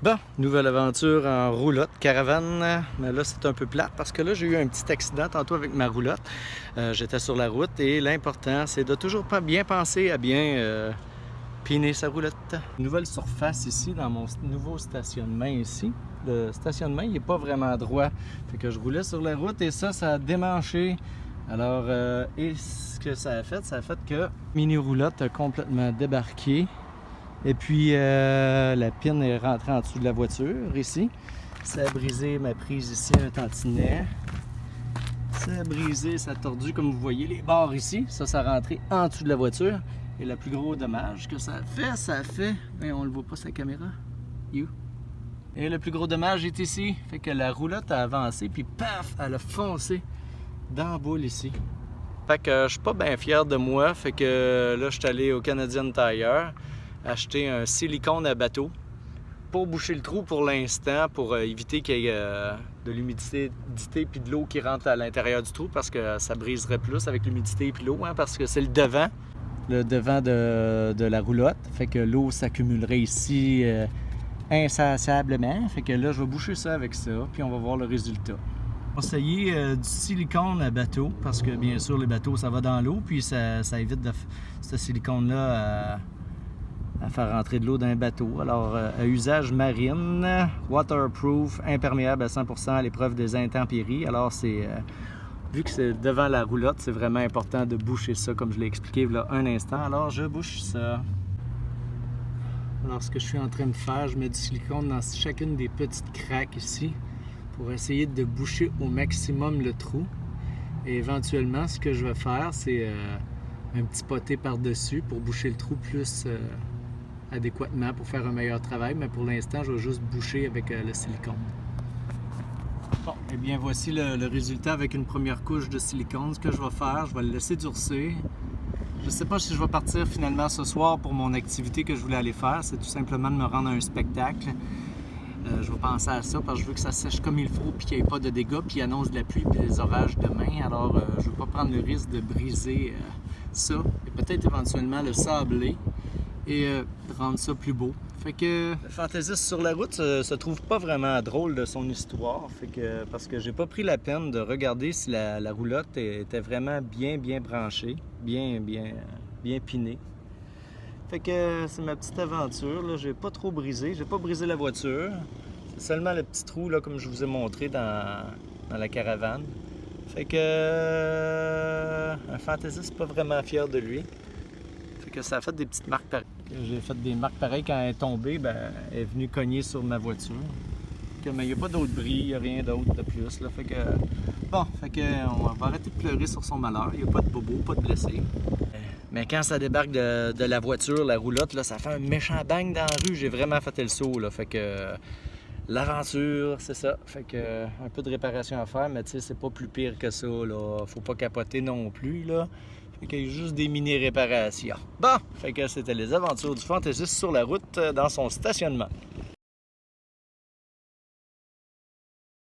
Bon, nouvelle aventure en roulotte, caravane, mais là c'est un peu plate parce que là j'ai eu un petit accident tantôt avec ma roulotte. J'étais sur la route et l'important c'est de toujours bien penser à bien piner sa roulotte. Nouvelle surface ici dans mon nouveau stationnement ici. Le stationnement il n'est pas vraiment droit, fait que je roulais sur la route et ça a démanché. Alors, et ce que ça a fait que mini roulotte a complètement débarqué. Et puis la pine est rentrée en dessous de la voiture ici. Ça a brisé ma prise ici, un tantinet. Ça a brisé, ça a tordu comme vous voyez les barres ici. Ça a rentré en dessous de la voiture. Et le plus gros dommage que ça a fait... Ben, on le voit pas sur la caméra. You. Et le plus gros dommage est ici. Fait que la roulotte a avancé puis paf, elle a foncé dans la boule ici. Fait que je suis pas bien fier de moi. Fait que là, je suis allé au Canadian Tire acheter un silicone à bateau pour boucher le trou pour l'instant, pour éviter qu'il y ait de l'humidité puis de l'eau qui rentre à l'intérieur du trou parce que ça briserait plus avec l'humidité et l'eau, hein, parce que c'est le devant de la roulotte. Fait que l'eau s'accumulerait ici insatiablement. Fait que là, je vais boucher ça avec ça, puis on va voir le résultat. On va essayer du silicone à bateau parce que bien sûr, les bateaux, ça va dans l'eau, puis ça évite ce silicone-là à faire rentrer de l'eau dans un bateau. Alors, à usage marine, waterproof, imperméable à 100% à l'épreuve des intempéries. Alors, vu que c'est devant la roulotte, c'est vraiment important de boucher ça, comme je l'ai expliqué il y a un instant. Alors, je bouche ça. Alors, ce que je suis en train de faire, je mets du silicone dans chacune des petites craques ici pour essayer de boucher au maximum le trou. Et éventuellement, ce que je vais faire, c'est un petit poté par-dessus pour boucher le trou plus adéquatement pour faire un meilleur travail, mais pour l'instant, je vais juste boucher avec le silicone. Bon, et bien voici le résultat avec une première couche de silicone. Ce que je vais faire, je vais le laisser durcir. Je ne sais pas si je vais partir finalement ce soir pour mon activité que je voulais aller faire. C'est tout simplement de me rendre à un spectacle. Je vais penser à ça parce que je veux que ça sèche comme il faut puis qu'il n'y ait pas de dégâts, puis il annonce de la pluie et des orages demain. Alors, je ne veux pas prendre le risque de briser ça et peut-être éventuellement le sabler et de rendre ça plus beau. Fait que le fantaisiste sur la route se trouve pas vraiment drôle de son histoire, parce que j'ai pas pris la peine de regarder si la roulotte était vraiment bien branchée, bien pinée. Fait que c'est ma petite aventure, là. J'ai pas trop brisé, j'ai pas brisé la voiture. C'est seulement le petit trou là, comme je vous ai montré dans la caravane. Fait que un fantaisiste pas vraiment fier de lui. Fait que ça a fait des petites marques pareilles. J'ai fait des marques pareilles quand elle est tombée, ben, elle est venue cogner sur ma voiture. Mais il n'y a pas d'autre bris, il n'y a rien d'autre de plus. Là. Fait que on va arrêter de pleurer sur son malheur. Il n'y a pas de bobo, pas de blessé. Mais quand ça débarque de la voiture, la roulotte, là, ça fait un méchant bang dans la rue. J'ai vraiment fait le saut. Là. Fait que l'aventure, c'est ça. Fait que un peu de réparation à faire, mais tu sais, c'est pas plus pire que ça. Là. Faut pas capoter non plus. Là. Fait qu'il y a juste des mini-réparations. Bon, fait que c'était les aventures du fantaisiste sur la route dans son stationnement.